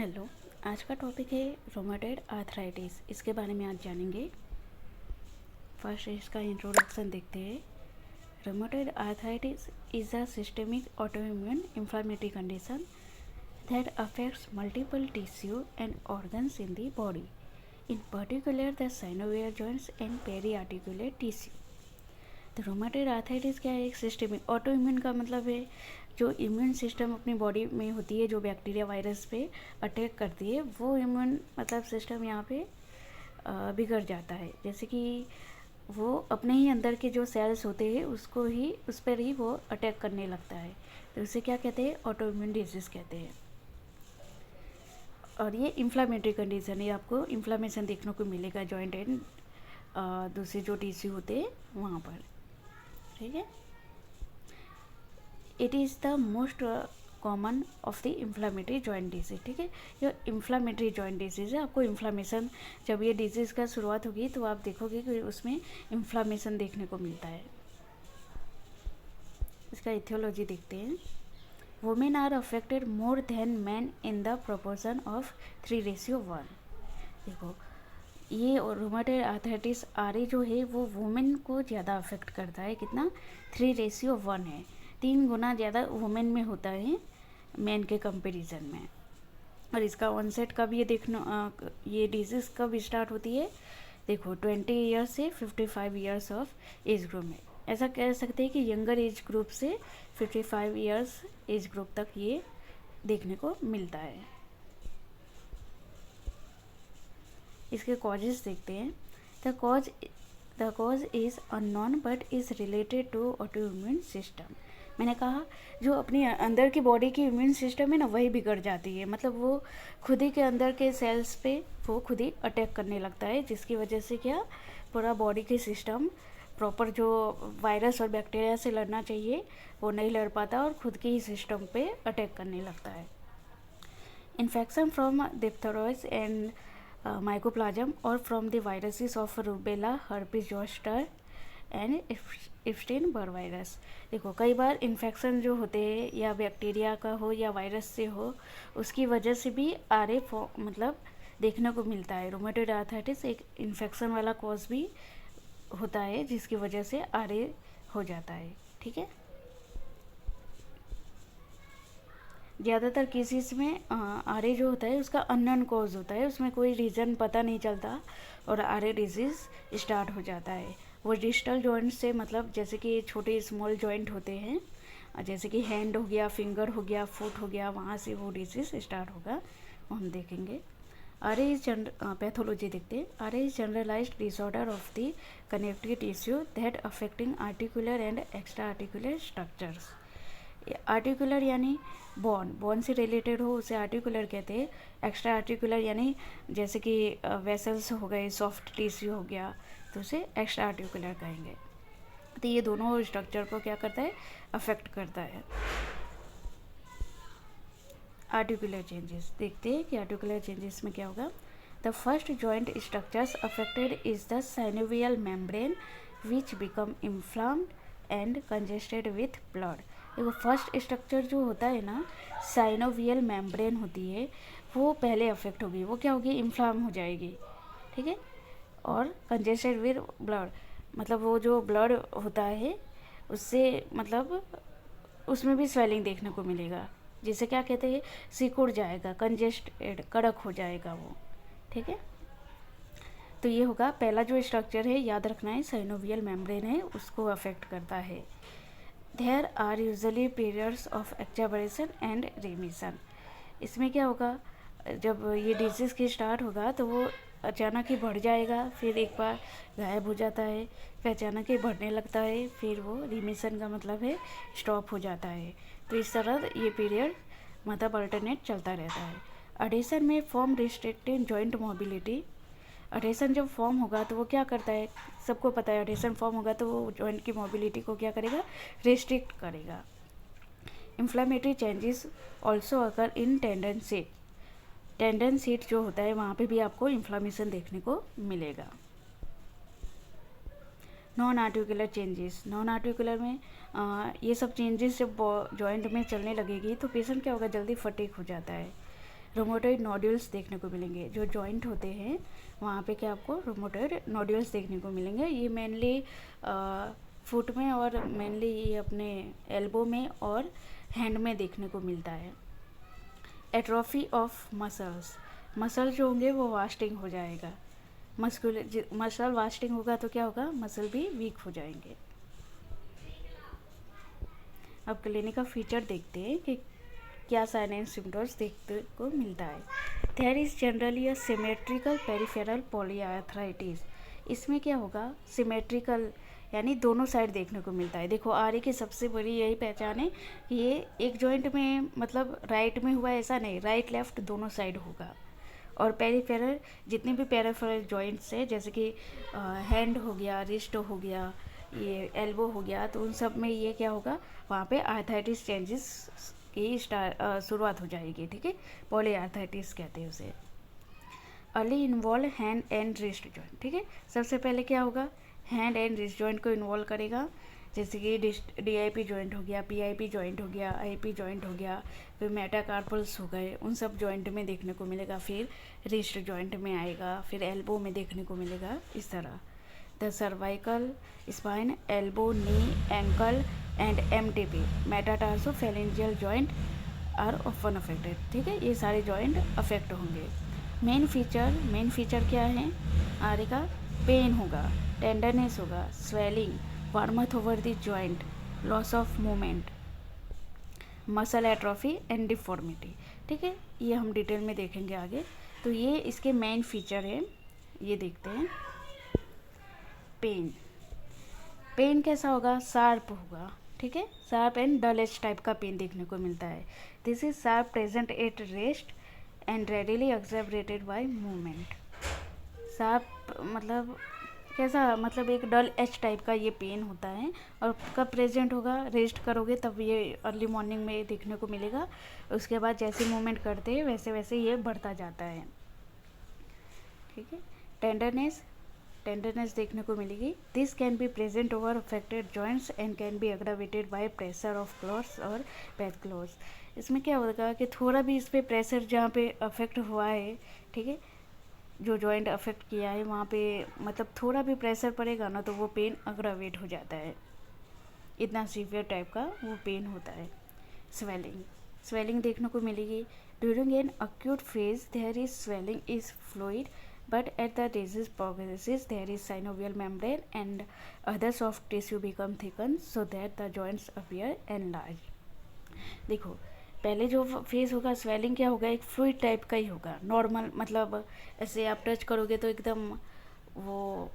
Hello. आज का topic है रोमेटॉइड आर्थराइटिस। इसके बारे में आज जानेंगे। फर्स्ट इसका इंट्रोडक्शन देखते हैं। Rheumatoid arthritis is a systemic autoimmune inflammatory condition that affects multiple tissue and organs in the body, in particular the synovial joints and periarticular tissue. तो रोमेटॉइड आर्थराइटिस क्या है? एक सिस्टेमिक ऑटोइम्यून का मतलब है जो इम्यून सिस्टम अपनी body में होती है, जो बैक्टीरिया वायरस पे अटैक करती है, वो इम्यून मतलब सिस्टम यहाँ पे बिगड़ जाता है। जैसे कि वो अपने ही अंदर के जो सेल्स होते हैं उसको ही उस पर ही वो अटैक करने लगता है, तो उसे क्या कहते हैं? ऑटोइम्यून डिजीज़ कहते हैं। और ये इन्फ्लामेटरी कंडीशन है, आपको इन्फ्लामेशन देखने को मिलेगा जॉइंट एंड दूसरे जो टिश्यू होते हैं वहाँ पर। ठीक है। It is the most common of the inflammatory joint disease. ठीक है, ये इन्फ्लामेटरी जॉइंट डिजीज़ है। आपको इन्फ्लामेशन, जब ये डिजीज़ का शुरुआत होगी तो आप देखोगे कि उसमें इन्फ्लामेशन देखने को मिलता है। इसका इथियोलॉजी देखते हैं। Women are affected more than man in the proportion of 3:1। देखो, ये रोमेटॉइड आर्थराइटिस आरए जो है वो वुमेन को ज़्यादा अफेक्ट करता है। कितना? 3:1 है। 3 गुना ज़्यादा वुमेन में होता है मैन के कंपैरिजन में। और इसका ऑनसेट कब ये देखना, ये डिजीज़ कब स्टार्ट होती है? देखो, 20 ईयर्स से 55 ईयर्स ऑफ एज ग्रुप में। ऐसा कह सकते हैं कि यंगर एज ग्रुप से 55 ईयर्स एज ग्रुप तक ये देखने को मिलता है। इसके कॉजेज़ देखते हैं। The cause is unknown but is related to autoimmune system. मैंने कहा जो अपनी अंदर की बॉडी की इम्यून सिस्टम है ना, वही बिगड़ जाती है। मतलब वो खुद ही के अंदर के सेल्स पे वो खुद ही अटैक करने लगता है, जिसकी वजह से क्या, पूरा बॉडी के सिस्टम प्रॉपर जो वायरस और बैक्टीरिया से लड़ना चाहिए वो नहीं लड़ पाता और खुद के ही सिस्टम पे अटैक करने लगता है। Infection from diphtheria and mycoplasma or from the viruses of rubella, herpes zoster and Epstein Barr virus. देखो, कई बार इन्फेक्शन जो होते हैं या बैक्टीरिया का हो या वायरस से हो, उसकी वजह से भी आरए मतलब देखने को मिलता है। रोमेटॉइड आर्थराइटिस एक इन्फेक्शन वाला कॉज भी होता है जिसकी वजह से आरए हो जाता है। ठीक है। ज़्यादातर केसेस में आरए जो होता है उसका अननोन कॉज होता है, उसमें कोई रीज़न पता नहीं चलता और आरए डिजीज़ स्टार्ट हो जाता है। वो डिस्टल जॉइंट से, मतलब जैसे कि छोटे स्मॉल जॉइंट होते हैं, जैसे कि हैंड हो गया, फिंगर हो गया, फुट हो गया, वहाँ से वो डिजीज़ स्टार्ट होगा, वो हम देखेंगे। आरए इज पैथोलॉजी देखते हैं। RA is generalised disorder of the connective tissue that affecting articular and extra articular structures. Articular यानी बोन से रिलेटेड हो उसे आर्टिकुलर कहते हैं। एक्स्ट्रा आर्टिकुलर यानी जैसे कि वेसल्स हो गए, सॉफ्ट टिश्यू हो गया, तो उसे एक्स्ट्रा आर्टिकुलर कहेंगे। तो ये दोनों स्ट्रक्चर को क्या करता है? अफेक्ट करता है। आर्टिकुलर चेंजेस देखते हैं कि आर्टिकुलर चेंजेस में क्या होगा। The first joint structures affected is the synovial membrane which become inflamed and congested with blood. देखो, फर्स्ट स्ट्रक्चर जो होता है ना, साइनोवियल मेम्ब्रेन होती है, वो पहले अफेक्ट होगी। वो क्या होगी? इन्फ्लाम हो जाएगी। ठीक है। और कंजेस्टेड विद ब्लड, मतलब वो जो ब्लड होता है उससे, मतलब उसमें भी स्वेलिंग देखने को मिलेगा, जिसे क्या कहते हैं? सिकुड़ जाएगा, कंजेस्टेड, कड़क हो जाएगा वो। ठीक है। तो ये होगा पहला जो स्ट्रक्चर है, याद रखना है, साइनोवियल मेम्ब्रेन है, उसको अफेक्ट करता है। There are usually periods of exacerbation and remission. इसमें क्या होगा, जब ये डिजीज़ की स्टार्ट होगा तो वो अचानक ही बढ़ जाएगा, फिर एक बार गायब हो जाता है, फिर अचानक ही बढ़ने लगता है, फिर वो रिमिशन का मतलब है स्टॉप हो जाता है। तो इस तरह ये पीरियड मतलब अल्टरनेट चलता रहता है। अडेशन में फॉर्म रिस्ट्रिक्टेड जॉइंट मोबिलिटी। अडेशन जब फॉर्म होगा तो वो क्या करता है? सबको पता है, अडेशन फॉर्म होगा तो वो जॉइंट की मोबिलिटी को क्या करेगा? रिस्ट्रिक्ट करेगा। इन्फ्लामेटरी चेंजेस ऑल्सो अकर इन टेंडन सीट। टेंडन सीट जो होता है वहाँ पे भी आपको इन्फ्लामेशन देखने को मिलेगा। Non articular changes. Non articular में ये सब चेंजेस जब जॉइंट में चलने लगेगी तो पेशेंट क्या होगा? जल्दी फटीग हो जाता है। रोमेटॉइड नोड्यूल्स देखने को मिलेंगे। जो जॉइंट होते हैं वहाँ पे क्या आपको रोमेटॉइड नोड्यूल्स देखने को मिलेंगे। ये मेनली फुट में और मेनली ये अपने एल्बो में और हैंड में देखने को मिलता है। एट्रोफी ऑफ मसल्स, मसल जो होंगे वो वास्टिंग हो जाएगा। मसल वास्टिंग होगा तो क्या होगा, मसल भी वीक हो जाएंगे। अब क्लिनिकल फीचर देखते हैं कि क्या साइन एंड सिम्टम्स देखने को मिलता है। There is generally a symmetrical peripheral polyarthritis. इसमें क्या होगा, सिमेट्रिकल यानी दोनों साइड देखने को मिलता है। देखो आर की सबसे बड़ी यही पहचान है कि ये एक जॉइंट में मतलब राइट में हुआ ऐसा नहीं, राइट लेफ्ट दोनों साइड होगा। और पेरिफेरल जितने भी पेरिफेरल जॉइंट्स है जैसे कि हैंड हो गया, रिस्ट हो गया, ये एल्बो हो गया, तो उन सब में ये क्या होगा, वहाँ पे आर्थराइटिस चेंजेस की शुरुआत हो जाएगी। ठीक है, पॉली आर्थराइटिस कहते हैं उसे। Early involve hand and wrist joint. ठीक है, सबसे पहले क्या होगा, हैंड एंड रिस्ट जॉइंट को इन्वॉल्व करेगा। जैसे कि DIP जॉइंट हो गया, PIP जॉइंट हो गया, IP जॉइंट हो गया, फिर मेटाकार्पल्स हो गए, उन सब जॉइंट में देखने को मिलेगा। फिर रिस्ट जॉइंट में आएगा, फिर एल्बो में देखने को मिलेगा। इस तरह the cervical spine, elbow, knee, ankle and MTP metatarsophalangeal joint are often affected. ठीक है, ये सारे जॉइंट अफेक्ट होंगे। मेन फीचर क्या है, आगे का पेन होगा, टेंडरनेस होगा, swelling, warmth over the joint, loss of movement, muscle atrophy and deformity. ठीक है, ये हम डिटेल में देखेंगे आगे। तो ये इसके मेन फीचर है, ये देखते हैं। पेन कैसा होगा, शार्प होगा। ठीक है, sharp and dull edge type का पेन देखने को मिलता है। This is sharp present at rest and readily accelerated by movement. Sharp मतलब कैसा, मतलब एक डल एच टाइप का ये पेन होता है। और कब प्रेजेंट होगा, रेस्ट करोगे तब ये अर्ली मॉर्निंग में देखने को मिलेगा। उसके बाद जैसे मूवमेंट करते हैं वैसे वैसे ये बढ़ता जाता है। ठीक है, टेंडरनेस देखने को मिलेगी। This can be present over affected joints and can be aggravated by pressure of clothes और बेड क्लॉथ्स। इसमें क्या होगा कि थोड़ा भी इस पर प्रेशर जहाँ पे अफेक्ट हुआ है, ठीक है, जो जॉइंट अफेक्ट किया है वहाँ पे मतलब थोड़ा भी प्रेशर पड़ेगा ना तो वो पेन अग्रावेट हो जाता है। इतना सीवियर टाइप का वो पेन होता है। स्वेलिंग देखने को मिलेगी। During an acute phase there is swelling is fluid but at the disease progresses there is synovial membrane and other soft tissue become thickened so that the joints appear enlarged। देखो पहले जो phase होगा swelling क्या होगा, एक fluid type का ही होगा, normal, मतलब ऐसे आप टच करोगे तो एकदम वो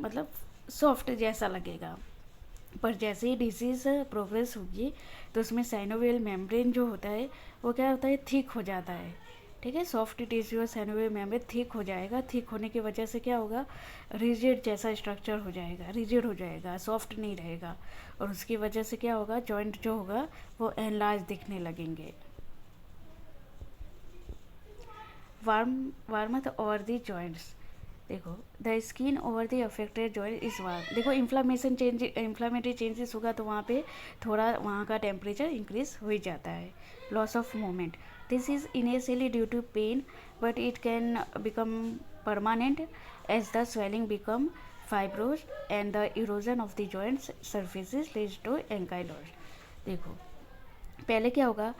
मतलब सॉफ्ट जैसा लगेगा। पर जैसे ही डिजीज़ प्रोग्रेस होगी तो उसमें साइनोवियल मेम्ब्रेन जो होता है वो क्या होता है, थिक हो जाता है। ठीक है, सॉफ्ट टिश्यू और साइनोवियल मेम्ब्रेन थिक हो जाएगा। थिक होने की वजह से क्या होगा, रिजिड जैसा स्ट्रक्चर हो जाएगा, रिजिड हो जाएगा, सॉफ्ट नहीं रहेगा। और उसकी वजह से क्या होगा, जॉइंट जो होगा वो एनलार्ज दिखने लगेंगे। Warmth over the joints. देखो the skin over the affected joint is warm. देखो इन्फ्लामेटरी चेंजेस होगा तो वहाँ पे थोड़ा वहाँ का टेम्परेचर इंक्रीज हो ही जाता है। Loss of movement, this is initially due to pain but it can become permanent as the swelling become fibrose and the erosion of the joints surfaces leads to ankylose. देखो पहले क्या होगा,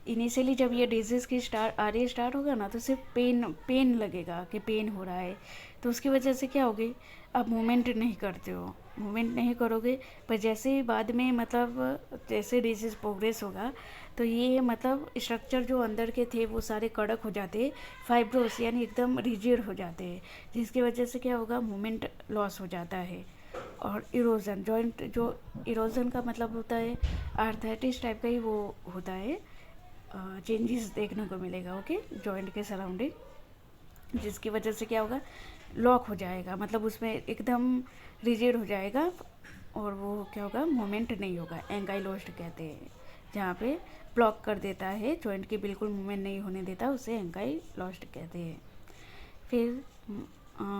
initially जब ये डिजीज़ की start होगा ना तो सिर्फ पेन लगेगा कि पेन हो रहा है। तो उसकी वजह से क्या होगी, आप मूवमेंट नहीं करते हो, मूवमेंट नहीं करोगे। पर जैसे ही बाद में मतलब जैसे डिजीज़ प्रोग्रेस होगा तो ये मतलब स्ट्रक्चर जो अंदर के थे वो सारे कड़क हो जाते हैं, फाइब्रोस यानी एकदम रिजिड हो जाते हैं, जिसकी वजह से क्या होगा, मूवमेंट लॉस हो जाता है। और इरोजन, जॉइंट जो इरोजन का मतलब होता है आर्थराइटिस टाइप का ही वो होता है, चेंजेस देखने को मिलेगा। ओके, जॉइंट के सराउंडिंग, जिसकी वजह से क्या होगा, लॉक हो जाएगा, मतलब उसमें एकदम रिजिड हो जाएगा और वो क्या होगा, मूवमेंट नहीं होगा। एंकाइलोज्ड कहते हैं, जहाँ पे ब्लॉक कर देता है जॉइंट की, बिल्कुल मूवमेंट नहीं होने देता, उसे एंकाइलोज्ड कहते हैं। फिर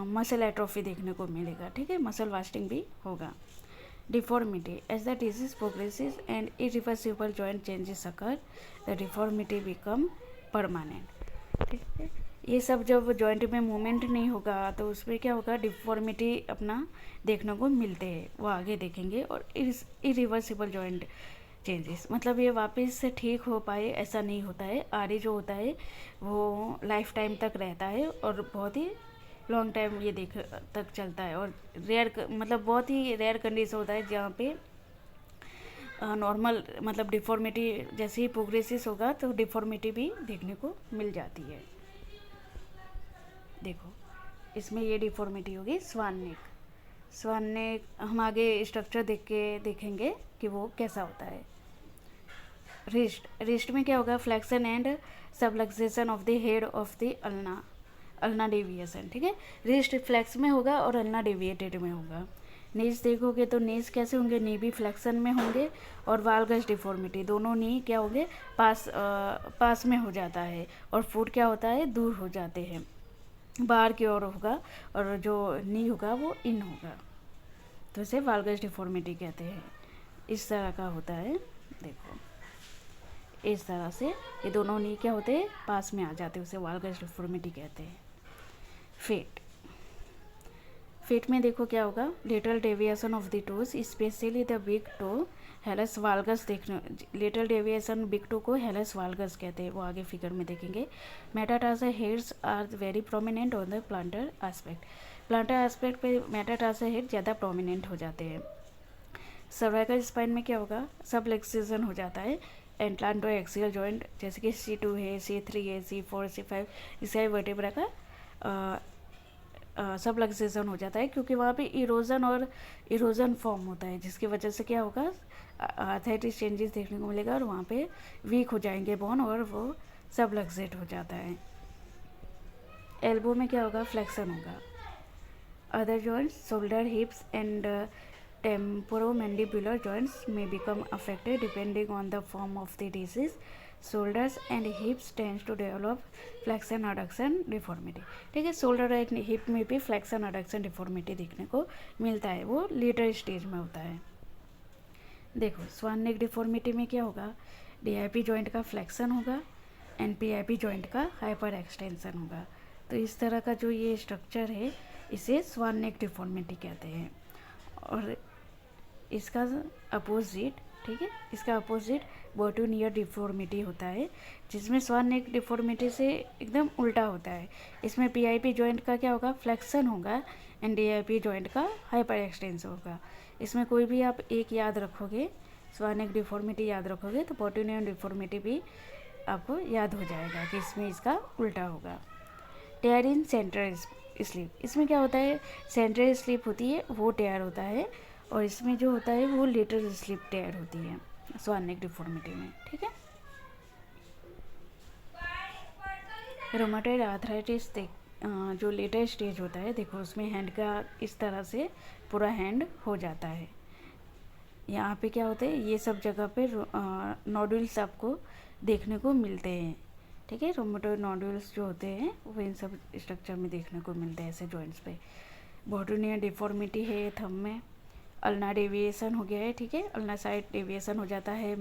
मसल एट्रोफी देखने को मिलेगा। ठीक है, मसल वास्टिंग भी होगा। Deformity, as the disease progresses and irreversible joint changes occur, the deformity become permanent। ठीक है। ये सब जब जॉइंट में मूवमेंट नहीं होगा तो उसमें क्या होगा, डिफॉर्मिटी अपना देखने को मिलते हैं, वो आगे देखेंगे। और इरिवर्सिबल जॉइंट चेंजेस मतलब ये वापस से ठीक हो पाए ऐसा नहीं होता है। आरी जो होता है वो लाइफ टाइम तक रहता है और बहुत ही लॉन्ग टाइम ये देख तक चलता है। और रेयर मतलब बहुत ही रेयर कंडीशन होता है जहाँ पे नॉर्मल मतलब डिफॉर्मिटी जैसे ही प्रोग्रेसिस होगा तो डिफॉर्मिटी भी देखने को मिल जाती है। देखो इसमें ये डिफॉर्मिटी होगी स्वान नेक। स्वान नेक हम आगे स्ट्रक्चर देख के देखेंगे कि वो कैसा होता है। रिस्ट में क्या होगा, flexion and subluxation of the head of the ulna deviation. ठीक है, रिस्ट फ्लेक्स में होगा और अल्ना डेविएटेड में होगा। नीज देखोगे तो नीज कैसे होंगे, नी भी फ्लेक्शन में होंगे और वाल्गस डिफॉर्मिटी दोनों नी क्या होंगे, पास में हो जाता है और फुट क्या होता है, दूर हो जाते हैं, बाहर की ओर होगा और जो नी होगा वो इन होगा, तो इसे वाल्गस डिफॉर्मिटी कहते हैं। इस तरह का होता है। देखो इस तरह से ये दोनों नी क्या होते हैं, पास में आ जाते हैं, उसे वाल्गस डिफॉर्मिटी कहते हैं। फीट में देखो क्या होगा, lateral deviation of the toes specially the big toe hallux valgus. देखने लेटरल डेविएशन बिग टो को हेलस वाल्गस कहते हैं, वो आगे फिगर में देखेंगे। Metatarsal heads are very prominent on the plantar aspect. Plantar aspect पे मेटाटार्सल हेड ज़्यादा प्रोमिनेंट हो जाते हैं। सर्वाइकल स्पाइन में क्या होगा, सब एक्सिजन हो जाता है। एंटलांटो एक्सियल जॉइंट जैसे कि C2 है, C3 है, C4, C5 इसका वर्टेब्रा का सब लक्सेशन हो जाता है, क्योंकि वहाँ पे इरोजन फॉर्म होता है, जिसकी वजह से क्या होगा, आर्थराइटिस चेंजेस देखने को मिलेगा और वहाँ पे वीक हो जाएंगे बोन और वो सब लक्सेट हो जाता है। एल्बो में क्या होगा, फ्लेक्शन होगा। Other joints shoulder, हिप्स and temporomandibular joints may become affected depending on the form of the disease. Shoulders and hips tends to develop flexion adduction deformity। ठीक है, शोल्डर एंड हिप में भी फ्लेक्शन एडक्शन डिफॉर्मिटी देखने को मिलता है, वो later stage में होता है। देखो स्वान नेक डिफॉर्मिटी में क्या होगा, DIP जॉइंट का फ्लेक्शन होगा एंड PIP जॉइंट का हाइपर एक्सटेंशन होगा। तो इस तरह का जो ये स्ट्रक्चर है इसे स्वान नेक डिफॉर्मिटी कहते हैं। और इसका अपोजिट, ठीक है, इसका अपोजिट बॉटोनियर डिफॉर्मिटी होता है, जिसमें स्वान नेक डिफॉर्मिटी से एकदम उल्टा होता है। इसमें PIP जॉइंट का क्या होगा, फ्लेक्शन होगा एंड DIP जॉइंट का हाइपर एक्सटेंशन होगा। इसमें कोई भी आप एक याद रखोगे, स्वान नेक डिफॉर्मिटी याद रखोगे तो बॉटोनियर डिफॉर्मिटी भी आपको याद हो जाएगा कि इसमें इसका उल्टा होगा। टेयर इन सेंट्रल स्लीप, इसमें क्या होता है, सेंट्रल स्लीप होती है वो टेयर होता है और इसमें जो होता है वो लेटरल स्लीप टेयर होती है स्वान नेक डिफॉर्मिटी में। ठीक है, रोमाटॉइड आर्थराइटिस जो लेटर स्टेज होता है, देखो उसमें हैंड का इस तरह से पूरा हैंड हो जाता है। यहाँ पे क्या होता है, ये सब जगह पे नोडुल्स आपको देखने को मिलते हैं। ठीक है, रोमाटॉइड नोडुल्स जो होते हैं वो इन सब स्ट्रक्चर में देखने को मिलते हैं ऐसे जॉइंट्स पे। बॉटोनियर डिफॉर्मिटी है थंब में, अल्ना डेविएशन हो गया है। ठीक है, अल्ना साइड डेविएशन हो जाता है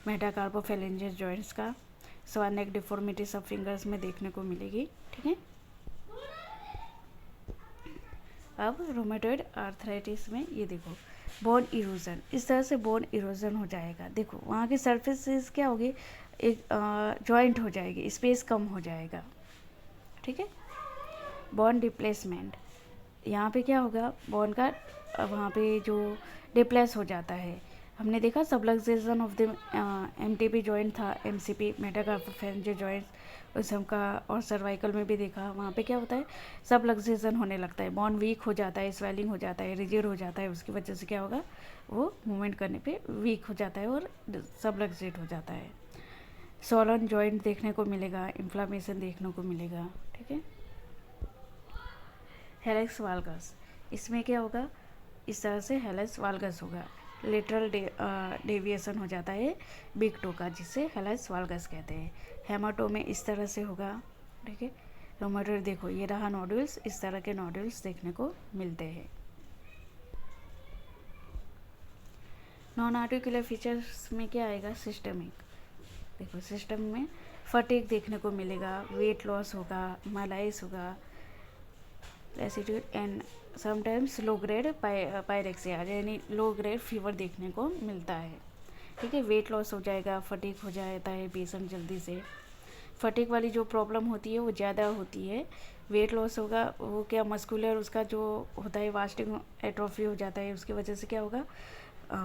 मेटाकार्पोफेलेंजियस जॉइंट्स का। स्वान नेक डिफॉर्मिटी सब फिंगर्स में देखने को मिलेगी। ठीक है, अब रोमेटॉइड आर्थराइटिस में ये देखो बोन इरोजन, इस तरह से बोन इरोजन हो जाएगा। देखो वहाँ की सर्फेसिस क्या होगी, एक जॉइंट हो जाएगी, स्पेस कम हो जाएगा। ठीक है, बोन डिप्लेसमेंट, यहाँ पे क्या होगा, बोन का वहाँ पे जो डिप्लेस हो जाता है। हमने देखा subluxation of the MTP joint था, MCP मेटाकार्पोफेलेंजियस जॉइंट उस हम का, और सर्वाइकल में भी देखा, वहाँ पे क्या होता है, सबलक्सेशन होने लगता है, बोन वीक हो जाता है, स्वेलिंग हो जाता है, रिजिड हो जाता है, उसकी वजह से क्या होगा, वो मूवमेंट करने पे वीक हो जाता है और सबलक्सेट हो जाता है। सोलन जॉइंट देखने को मिलेगा, इन्फ्लामेशन देखने को मिलेगा। ठीक है, हेलेक्स वाल्गस, इसमें क्या होगा, इस तरह से हेलेक्स वाल्गस होगा, लेटरल डेविएशन हो जाता है बिग टो का, जिसे हेलेक्स वाल्गस कहते हैं। हेमाटो में इस तरह से होगा। ठीक है, रोमेटॉइड देखो ये रहा नोडुल्स, इस तरह के नोडुल्स देखने को मिलते हैं। नॉन आर्टिकुलर फीचर्स में क्या आएगा, सिस्टमिक। देखो सिस्टम में फटीग देखने को मिलेगा, वेट लॉस होगा, malaise होगा, lassitude and sometimes low grade pyrexia यानी लो ग्रेड फीवर देखने को मिलता है। ठीक है, वेट लॉस हो जाएगा, फटीग हो जाता है पेशेंट जल्दी से। फटीग वाली जो प्रॉब्लम होती है वो ज़्यादा होती है। वेट लॉस होगा वो क्या, मस्कुलर उसका जो होता है वास्टिंग एट्रोफी हो जाता है, उसकी वजह से क्या होगा,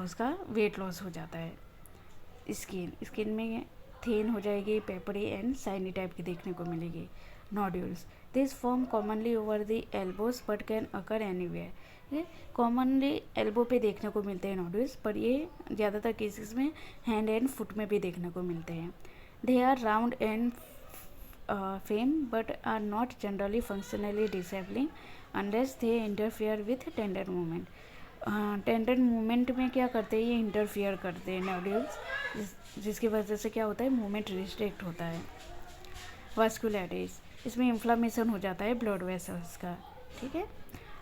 उसका वेट लॉस हो जाता है। स्किन में थिन हो जाएगी, पेपरी एंड शाइनी टाइप की देखने को मिलेगी। Nodules this form commonly over the elbows but can occur anywhere. ये कॉमनली एल्बो पे देखने को मिलते हैं नोड्यूल्स, पर ये ज़्यादातर केसेस में हैंड एंड फुट में भी देखने को मिलते हैं। They are round and firm but are not generally functionally disabling unless they interfere with tendon movement. Tendon movement में क्या करते हैं, ये इंटरफियर करते हैं नोड्यूल्स, जिसकी वजह से क्या होता है, मूवमेंट रिस्ट्रिक्ट होता है। वास्कुलैरिटीज, इसमें इन्फ्लामेशन हो जाता है ब्लड वेसल्स का। ठीक है,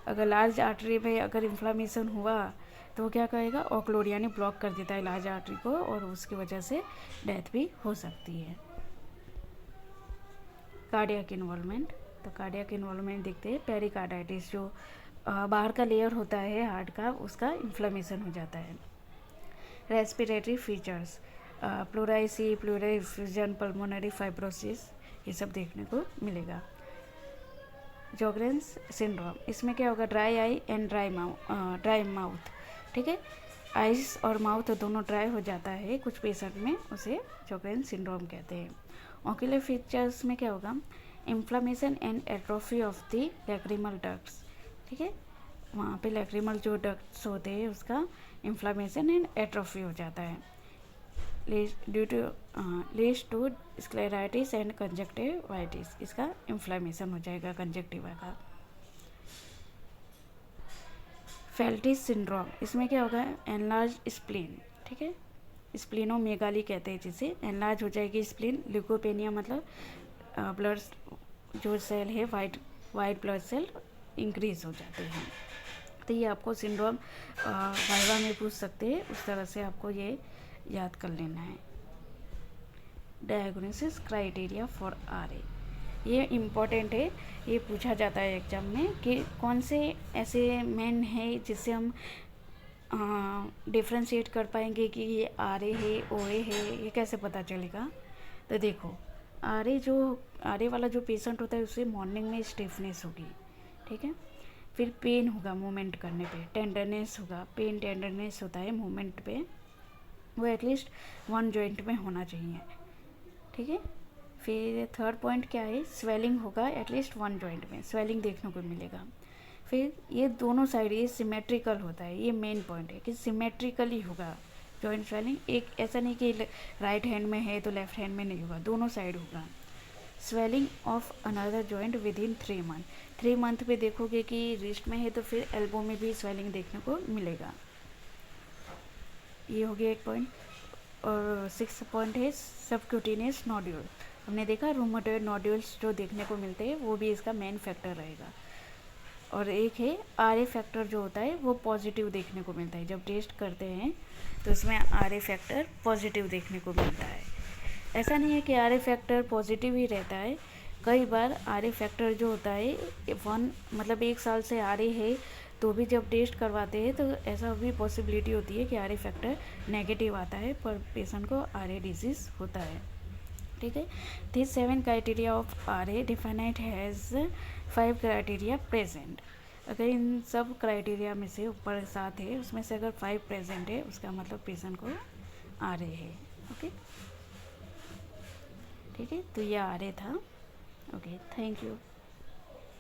अगर लार्ज आर्टरी में अगर इन्फ्लामेशन हुआ तो वो क्या करेगा, ऑक्लोड यानी ब्लॉक कर देता है लार्ज आर्टरी को, और उसकी वजह से डेथ भी हो सकती है। कार्डियक इन्वॉल्वमेंट, तो कार्डियक इन्वॉल्वमेंट देखते हैं। पेरिकार्डाइटिस, जो बाहर का लेयर होता है हार्ट का, उसका इन्फ्लेमेशन हो जाता है। Respiratory features, pleurisy, pleural effusion, pulmonary fibrosis, ये सब देखने को मिलेगा। जोग्रेन्स सिंड्रोम, इसमें क्या होगा, dry eye and dry mouth. ठीक है, आइज और माउथ दोनों ड्राई हो जाता है कुछ पेशेंट में, उसे जोग्रेन्स सिंड्रोम कहते हैं। ऑक्यूलर फीचर्स में क्या होगा, inflammation and atrophy of the lacrimal ducts. ठीक है, वहाँ पे लैक्रिमल जो डक्ट्स होते हैं उसका इन्फ्लामेशन एंड एट्रोफी हो जाता है। Leads to scleritis and conjunctivitis, इसका इन्फ्लामेशन हो जाएगा कंजक्टिवा का। फेल्टिस सिंड्रोम, इसमें क्या होगा, एनलार्ज स्प्लीन। ठीक है, स्प्लीनोमेगाली कहते हैं जिसे, एनलार्ज हो जाएगी स्प्लीन। ल्यूकोपेनिया मतलब ब्लड जो सेल है वाइट ब्लड सेल इंक्रीज हो जाते हैं। तो ये आपको सिंड्रोम वाइवा में पूछ सकते हैं, उस तरह से आपको ये याद कर लेना है। डायग्नोसिस क्राइटेरिया फॉर आरए, ये इम्पॉर्टेंट है, ये पूछा जाता है एग्जाम में कि कौन से ऐसे मेन है जिससे हम डिफ्रेंशिएट कर पाएंगे कि ये आरए है, ओए है, ये कैसे पता चलेगा। तो देखो, आरए वाला जो पेशेंट होता है उससे मॉर्निंग में स्टिफनेस होगी। ठीक है, फिर पेन होगा मूवमेंट करने पे, टेंडरनेस होगा, पेन टेंडरनेस होता है मूवमेंट पे, वो एटलीस्ट वन जॉइंट में होना चाहिए। ठीक है, फिर थर्ड पॉइंट क्या है, स्वेलिंग होगा एटलीस्ट वन जॉइंट में, स्वेलिंग देखने को मिलेगा। फिर ये दोनों साइड ये सिमेट्रिकल होता है, ये मेन पॉइंट है कि सिमेट्रिकली होगा जॉइंट स्वेलिंग। एक ऐसा नहीं कि राइट हैंड में है तो लेफ्ट हैंड में नहीं होगा, दोनों साइड होगा। Swelling of another joint with in 3 month, 3 month पे देखोगे कि रिस्ट में है तो फिर एल्बो में भी स्वेलिंग देखने को मिलेगा। ये हो गया एक पॉइंट। और 6 पॉइंट है सबक्यूटेनियस नोड्यूल। हमने देखा रूमेटॉइड नोड्यूल्स जो देखने को मिलते हैं वो भी इसका मेन फैक्टर रहेगा। और एक है आरए फैक्टर जो होता है वो पॉजिटिव देखने को मिलता है, जब टेस्ट करते हैं तो इसमें आरए फैक्टर पॉजिटिव देखने को मिलता है। ऐसा नहीं है कि आरए फैक्टर पॉजिटिव ही रहता है, कई बार आरए फैक्टर जो होता है मतलब 1 साल से आरए है तो भी जब टेस्ट करवाते हैं तो ऐसा भी पॉसिबिलिटी होती है कि आरए फैक्टर नेगेटिव आता है, पर पेशेंट को आरए डिजीज़ होता है। ठीक है, this 7 criteria of RA defined has 5 criteria present. अगर इन सब क्राइटेरिया में से ऊपर 7 है, उसमें से अगर 5 प्रेजेंट है उसका मतलब पेशेंट को आरए है। ओके, ठीक है, तो ये आरए था। Okay, thank you.